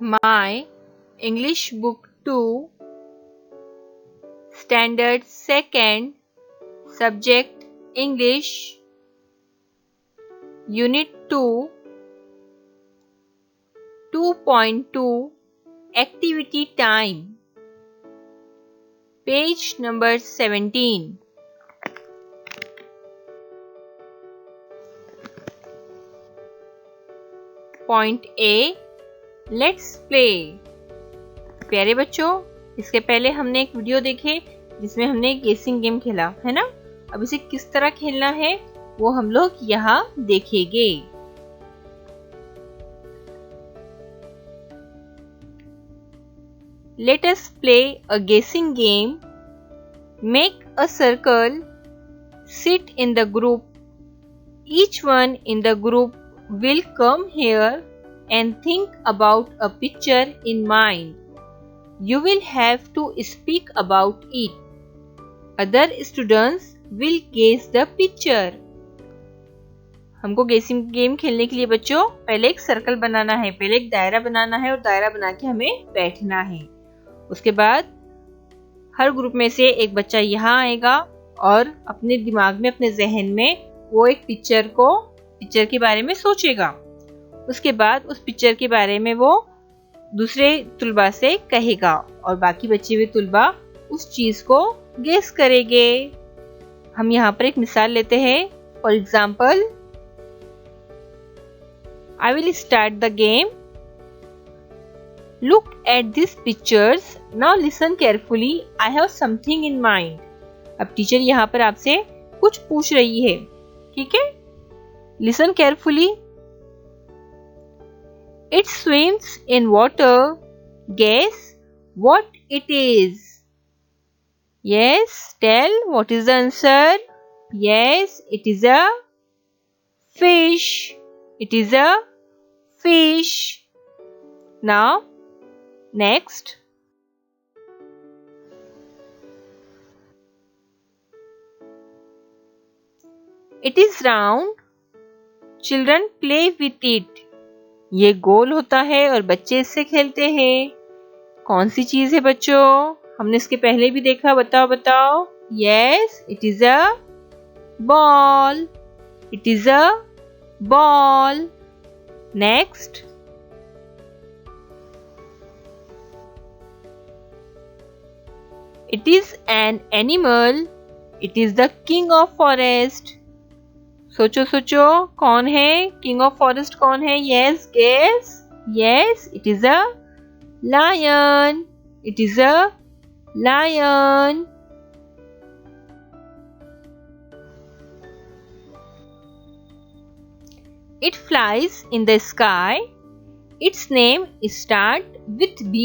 My English Book 2, Standard 2nd, Subject English, Unit 2, 2.2, Activity Time, page number 17. Point A, Let's play. प्यारे बच्चों, इसके पहले हमने एक वीडियो देखे जिसमें हमने गेसिंग गेम खेला है ना। अब इसे किस तरह खेलना है वो हम लोग यहाँ देखेंगे। Let us play a guessing game. Make a circle. Sit in the group. Each one in the group will come here and think about a picture in mind. You will have to speak about it. Other students will guess the picture. हमको गेसिंग game खेलने के लिए बच्चों पहले एक circle बनाना है, पहले एक दायरा बनाना है और दायरा बना के हमें बैठना है। उसके बाद हर ग्रुप में से एक बच्चा यहाँ आएगा और अपने दिमाग में, अपने जहन में वो एक पिक्चर के बारे में सोचेगा। उसके बाद उस पिक्चर के बारे में वो दूसरे तुलबा से कहेगा और बाकी बचे हुए तुलबा उस चीज को गेस करेंगे। हम यहाँ पर एक मिसाल लेते हैं। For example, I will start the game. Look at these pictures. Now listen carefully. I have something in mind. अब टीचर यहाँ पर आपसे कुछ पूछ रही है, ठीक है? Listen carefully. It swims in water. Guess what it is. Yes, tell what is the answer. Yes, it is a fish. It is a fish. Now, next. It is round. Children play with it. ये गोल होता है और बच्चे इससे खेलते हैं। कौन सी चीज है बच्चों? हमने इसके पहले भी देखा, बताओ। Yes, it is a ball. It is a ball. Next. It is an animal. It is the king of forest. सोचो कौन है king of forest? कौन है? Yes, guess. Yes, it is a lion. It is a lion. It flies in the sky. Its name starts with B.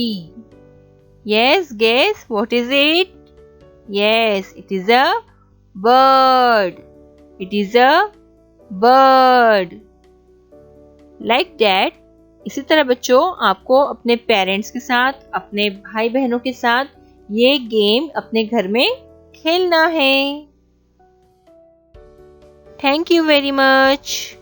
Yes, guess what is it? Yes, it is a bird. It is a bird. Like that. इसी तरह बच्चों आपको अपने parents के साथ, अपने भाई बहनों के साथ ये गेम अपने घर में खेलना है। Thank you very much.